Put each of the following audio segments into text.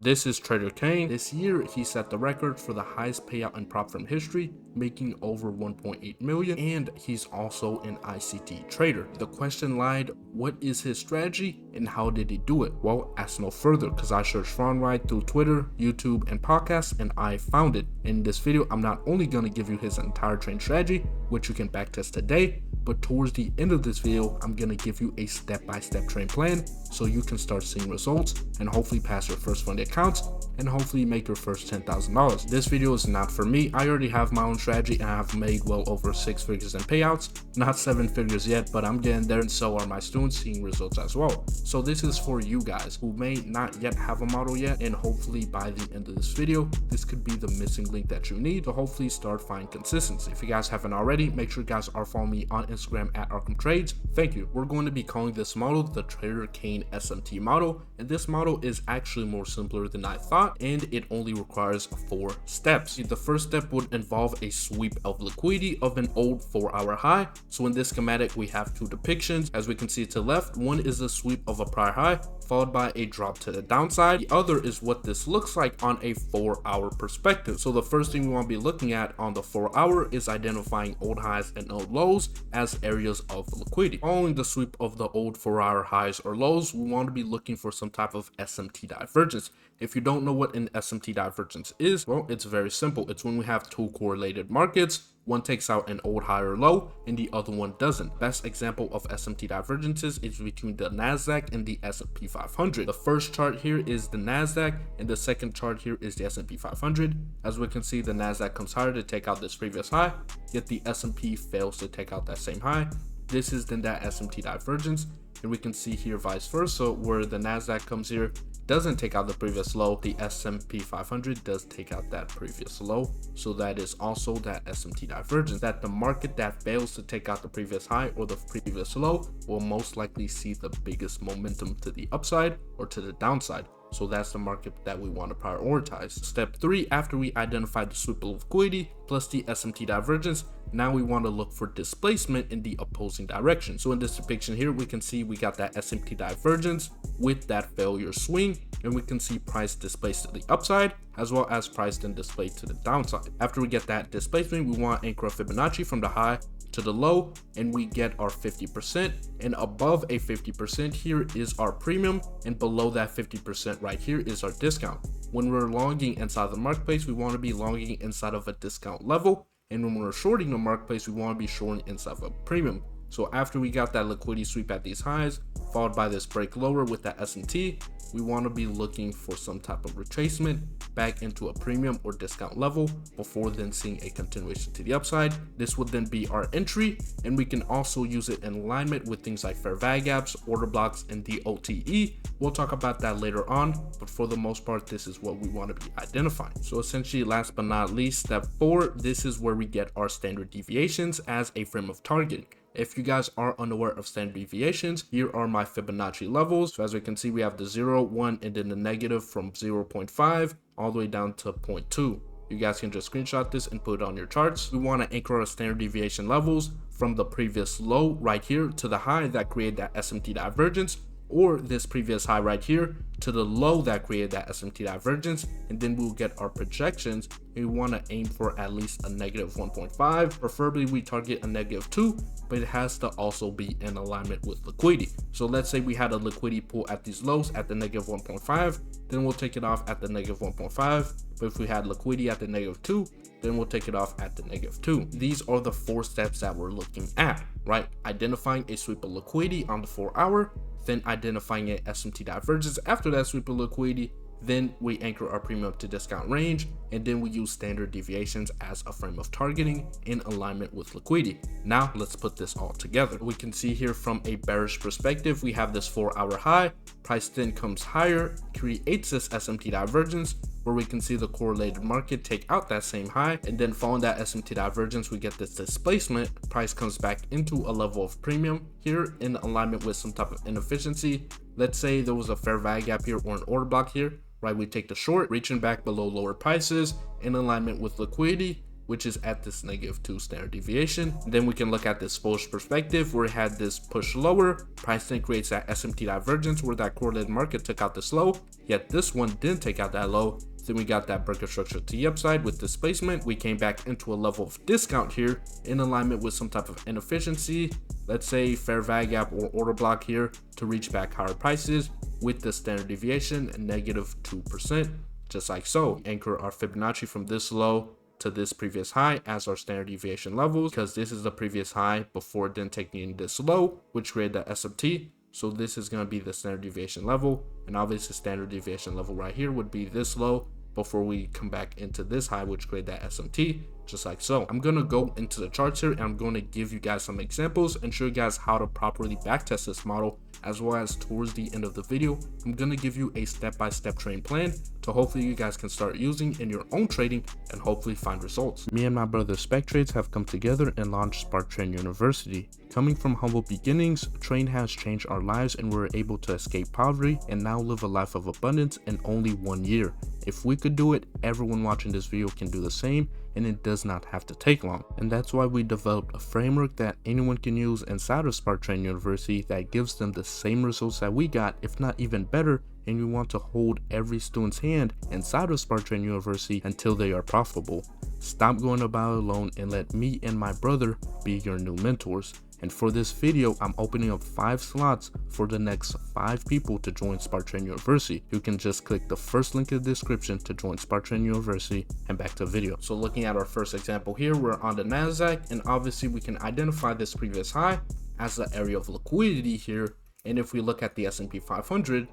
This is Trader Kane. This year, he set the record for the highest payout in prop firm history, making over 1.8 million, and he's also an ICT trader. The question lied, what is his strategy and how did he do it? Well, ask no further, because I searched Ron Ride through Twitter, YouTube, and podcasts, and I found it. In this video, I'm not only going to give you his entire trading strategy, which you can backtest today, but towards the end of this video, I'm going to give you a step-by-step trading plan so you can start seeing results and hopefully pass your first funded accounts and hopefully make your first $10,000. This video is not for me. I already have my own strategy and I have made well over 6 figures in payouts. Not 7 figures yet, but I'm getting there, and so are my students seeing results as well. So this is for you guys who may not yet have a model yet, and hopefully by the end of this video, this could be the missing link that you need to hopefully start finding consistency. If you guys haven't already, make sure you guys are following me on Instagram at Arkhamtrades. Thank you. We're going to be calling this model the Trader Kane SMT model, and this model is actually more simpler than I thought, and it only requires 4 steps. The first step would involve a sweep of liquidity of an old 4-hour high. So in this schematic, we have 2 depictions. As we can see to the left, one is a sweep of a prior high followed by a drop to the downside. The other is what this looks like on a 4-hour perspective. So the first thing we want to be looking at on the 4-hour is identifying old highs and old lows as areas of liquidity. Following the sweep of the old 4-hour highs or lows, we want to be looking for some type of SMT divergence. If you don't know what an SMT divergence is, well, it's very simple. It's when we have 2 correlated markets. One takes out an old high or low and the other one doesn't. Best example of SMT divergences is between the Nasdaq and the S&P 500. The first chart here is the Nasdaq and the second chart here is the S&P 500. As we can see, the Nasdaq comes higher to take out this previous high, yet the S&P fails to take out that same high. This is then that SMT divergence, and we can see here vice versa, where the Nasdaq comes here, doesn't take out the previous low, the S&P 500 does take out that previous low. So that is also that SMT divergence, that the market that fails to take out the previous high or the previous low will most likely see the biggest momentum to the upside or to the downside. So that's the market that we want to prioritize. Step 3, after we identify the sweep of liquidity plus the SMT divergence, now we want to look for displacement in the opposing direction. So in this depiction here, we can see we got that SMT divergence with that failure swing, and we can see price displaced to the upside as well as price then displayed to the downside. After we get that displacement, we want to anchor a Fibonacci from the high to the low, and we get our 50%, and above a 50% here is our premium, and below that 50% right here is our discount. When we're longing inside the marketplace, we want to be longing inside of a discount level, and when we're shorting the marketplace, we want to be shorting inside of a premium. So after we got that liquidity sweep at these highs, followed by this break lower with that S&T, we want to be looking for some type of retracement back into a premium or discount level before then seeing a continuation to the upside. This would then be our entry, and we can also use it in alignment with things like fair value gaps, order blocks, and the OTE. We'll talk about that later on, but for the most part, this is what we want to be identifying. So essentially, last but not least, step 4, this is where we get our standard deviations as a frame of targeting. If you guys are unaware of standard deviations, here are my Fibonacci levels. So as we can see, we have the 0, 1, and then the negative from 0.5 all the way down to 0.2. You guys can just screenshot this and put it on your charts. We want to anchor our standard deviation levels from the previous low right here to the high that created that SMT divergence, or this previous high right here to the low that created that SMT divergence, and then we'll get our projections. We want to aim for at least a negative 1.5, preferably we target a negative 2, but it has to also be in alignment with liquidity. So let's say we had a liquidity pool at these lows at the negative 1.5, then we'll take it off at the negative 1.5. But if we had liquidity at the negative 2, then we'll take it off at the negative 2. These are the 4 steps that we're looking at, right? Identifying a sweep of liquidity on the 4-hour, then identifying an SMT divergence after that sweep of liquidity, then we anchor our premium to discount range, and then we use standard deviations as a frame of targeting in alignment with liquidity. Now let's put this all together. We can see here from a bearish perspective, we have this 4-hour high, price then comes higher, creates this SMT divergence, where we can see the correlated market take out that same high, and then following that SMT divergence, we get this displacement. Price comes back into a level of premium here in alignment with some type of inefficiency. Let's say there was a fair value gap here or an order block here, right? We take the short, reaching back below lower prices in alignment with liquidity. which is at this -2 standard deviation. Then we can look at this bullish perspective where it had this push lower. Price then creates that SMT divergence where that correlated market took out this low, yet this one didn't take out that low. Then we got that breaker structure to the upside with displacement. We came back into a level of discount here in alignment with some type of inefficiency, let's say fair value gap or order block here, to reach back higher prices with the standard deviation -2%, just like so. Anchor our Fibonacci from this low to this previous high as our standard deviation levels, because this is the previous high before then taking this low, which created the SMT. So this is going to be the standard deviation level, and obviously standard deviation level right here would be this low before we come back into this high, which created that SMT, just like so. I'm going to go into the charts here and I'm going to give you guys some examples and show you guys how to properly backtest this model, as well as towards the end of the video, I'm going to give you a step-by-step trading plan to hopefully you guys can start using in your own trading and hopefully find results. Me and my brother SpecTrades have come together and launched Spark Trade University. Coming from humble beginnings, trading has changed our lives and we're able to escape poverty and now live a life of abundance in only 1 year. If we could do it, everyone watching this video can do the same, and it does not have to take long. And that's why we developed a framework that anyone can use inside of Spark Trade University that gives them the same results that we got, if not even better. And we want to hold every student's hand inside of Spark Trade University until they are profitable. Stop going about it alone and let me and my brother be your new mentors. And for this video, I'm opening up 5 slots for the next 5 people to join Spark Trade University. You can just click the first link in the description to join Spark Trade University, and back to the video. So looking at our first example here, we're on the NASDAQ, and obviously we can identify this previous high as the area of liquidity here. And if we look at the S&P 500,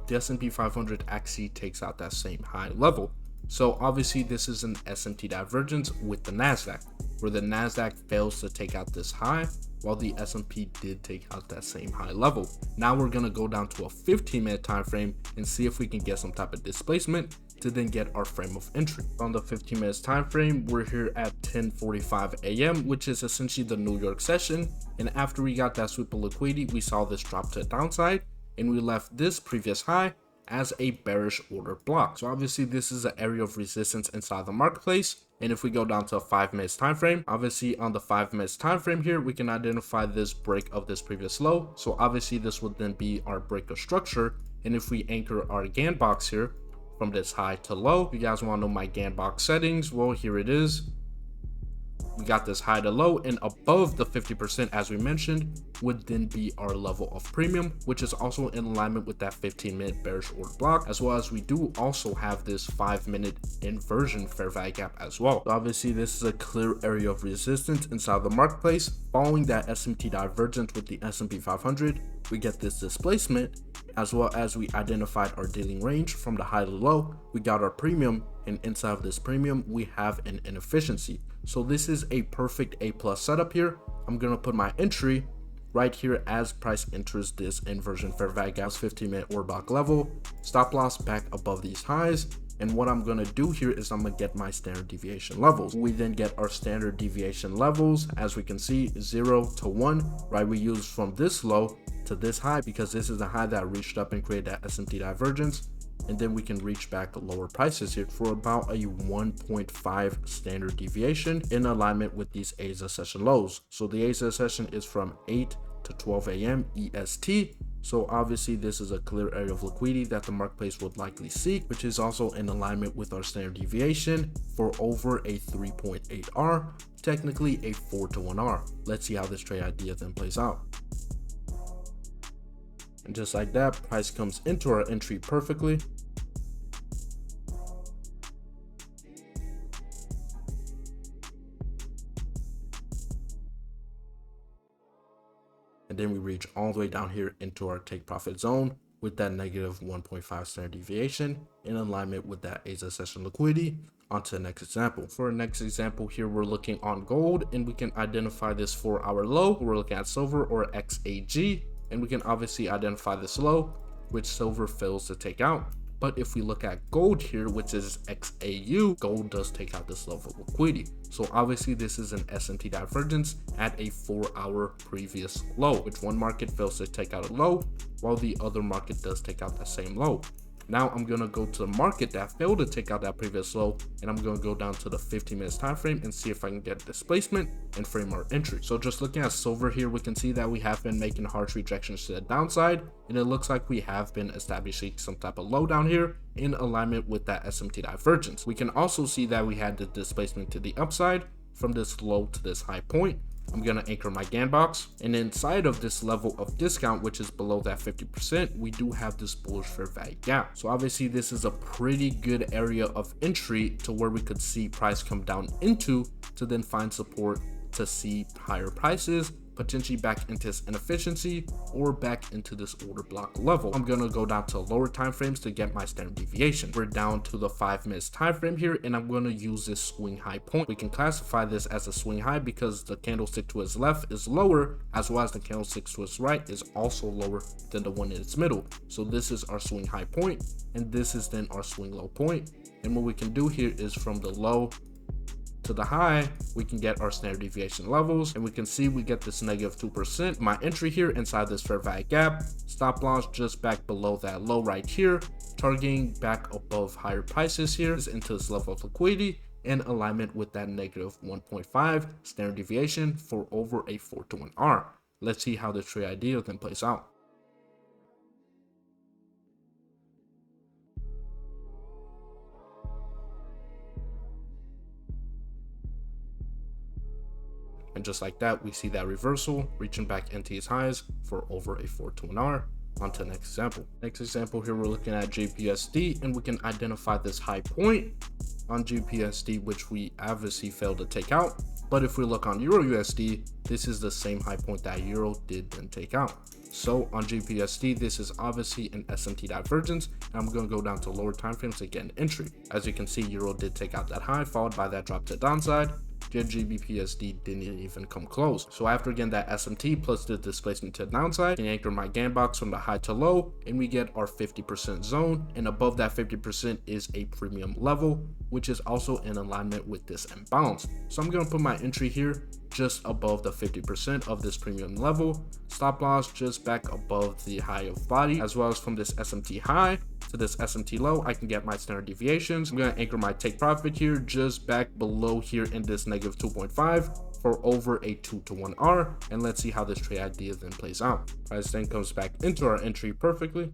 the S&P 500 actually takes out that same high level. So obviously this is an SMT divergence with the NASDAQ, where the NASDAQ fails to take out this high, while the S&P did take out that same high level. Now we're gonna go down to a 15-minute time frame and see if we can get some type of displacement to then get our frame of entry. On the 15 minutes time frame, we're here at 10:45 a.m., which is essentially the New York session. And after we got that sweep of liquidity, we saw this drop to the downside, and we left this previous high as a bearish order block. So obviously this is an area of resistance inside the marketplace. And if we go down to a 5 minutes time frame, obviously on the 5 minutes time frame here, we can identify this break of this previous low. So obviously this would then be our break of structure. And if we anchor our Gann box here from this high to low, if you guys want to know my Gann box settings, well, here it is. We got this high to low, and above the 50%, as we mentioned, would then be our level of premium, which is also in alignment with that 15-minute bearish order block, as well as we do also have this 5-minute inversion fair value gap as well. So obviously this is a clear area of resistance inside the marketplace. Following that SMT divergence with the S&P 500, we get this displacement, as well as we identified our dealing range from the high to low. We got our premium, and inside of this premium we have an inefficiency. So this is a perfect A+ setup here. I'm gonna put my entry right here as price enters this inversion fair value gap 15-minute order block level, stop loss back above these highs. And what I'm gonna do here is I'm gonna get my standard deviation levels. We then get our standard deviation levels, as we can see, 0 to 1, right? We use from this low to this high because this is the high that reached up and created that SMT divergence. And then we can reach back lower prices here for about a 1.5 standard deviation in alignment with these Asia session lows. So the Asia session is from 8 to 12 a.m. EST. So obviously this is a clear area of liquidity that the marketplace would likely seek, which is also in alignment with our standard deviation for over a 3.8 R, technically a 4 to 1 R. Let's see how this trade idea then plays out. And just like that, price comes into our entry perfectly. And then we reach all the way down here into our take profit zone with that negative 1.5 standard deviation in alignment with that Asia session liquidity. On to the next example. For our next example here, we're looking on gold, and we can identify this 4-hour low. We're looking at silver or XAG, and we can obviously identify this low, which silver fails to take out. But if we look at gold here, which is XAU, gold does take out this level of liquidity. So obviously this is an SMT divergence at a 4-hour previous low, which one market fails to take out a low, while the other market does take out that same low. Now I'm gonna go to the market that failed to take out that previous low, and I'm gonna go down to the 15 minutes time frame and see if I can get displacement and frame our entry. So just looking at silver here, we can see that we have been making harsh rejections to the downside, and it looks like we have been establishing some type of low down here in alignment with that SMT divergence. We can also see that we had the displacement to the upside from this low to this high point. I'm gonna anchor my GAN box, and inside of this level of discount, which is below that 50%, we do have this bullish fair value gap. So obviously this is a pretty good area of entry to where we could see price come down into to then find support to see higher prices, potentially back into this inefficiency or back into this order block level. I'm gonna go down to lower time frames to get my standard deviation. We're down to the 5 minutes time frame here, and I'm gonna use this swing high point. We can classify this as a swing high because the candlestick to its left is lower, as well as the candlestick to its right is also lower than the one in its middle. So this is our swing high point, and this is then our swing low point. And what we can do here is from the low to the high, we can get our standard deviation levels, and we can see we get this negative 2%. My entry here inside this fair value gap, stop loss just back below that low right here, targeting back above higher prices here is into this level of liquidity in alignment with that negative 1.5 standard deviation for over a 4-to-1 R. Let's see how the trade idea then plays out. And just like that, we see that reversal reaching back into its highs for over a 4-to-1 R. On to the next example. Next example here, we're looking at GBPUSD, and we can identify this high point on GBPUSD, which we obviously failed to take out. But if we look on EURUSD, this is the same high point that Euro did then take out. So on GBPUSD, this is obviously an SMT divergence, and I'm going to go down to lower time frames to get an entry. As you can see, Euro did take out that high, followed by that drop to the downside. GBPUSD didn't even come close. So after again that SMT plus the displacement to the downside, I can anchor my GAN box from the high to low, and we get our 50% zone, and above that 50% is a premium level, which is also in alignment with this imbalance. So I'm going to put my entry here just above the 50% of this premium level, stop loss just back above the high of body, as well as from this SMT high to this SMT low, I can get my standard deviations. I'm going to anchor my take profit here just back below here in this negative 2.5 for over a 2-to-1 R, and let's see how this trade idea then plays out. Price then comes back into our entry perfectly,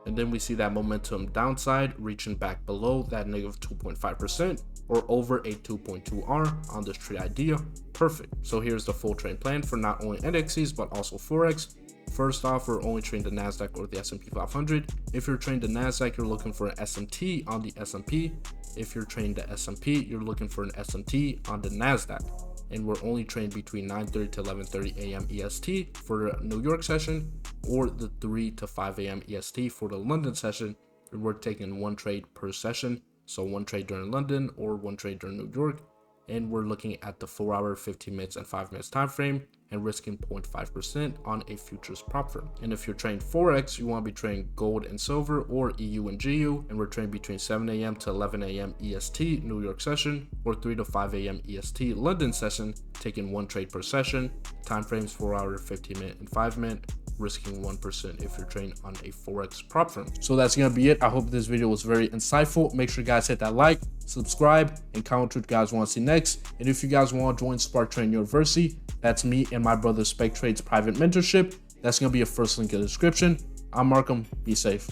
and then we see that momentum downside reaching back below that negative 2.5% or over a 2.2 R on this trade idea. Perfect. So here's the full trade plan for not only indexes but also Forex. First off, we're only trading the NASDAQ or the S&P 500. If you're trading the NASDAQ, you're looking for an SMT on the S&P. If you're trading the S&P, you're looking for an SMT on the NASDAQ. And we're only trading between 9:30 to 11:30 a.m. EST for the New York session, or the 3 to 5 a.m. EST for the London session. And we're taking one trade per session. So one trade during London or one trade during New York. And we're looking at the 4-hour, 15 minutes, and 5 minutes time frame and risking 0.5% on a futures prop firm. And if you're trading Forex, you want to be trading gold and silver or EU and GU, and we're trading between 7 a.m. to 11 a.m. EST New York session or 3 to 5 a.m. EST London session, taking one trade per session, time frames 4-hour, 15 minute, and 5 minute, risking 1% if you're trading on a Forex prop firm. So that's gonna be it. I hope this video was very insightful. Make sure you guys hit that like, subscribe, and comment what you guys want to see next. And if you guys want to join Spark Trading University, that's me and my brother Spec Trade's private mentorship. That's gonna be a first link in the description. I'm Arkham. Be safe.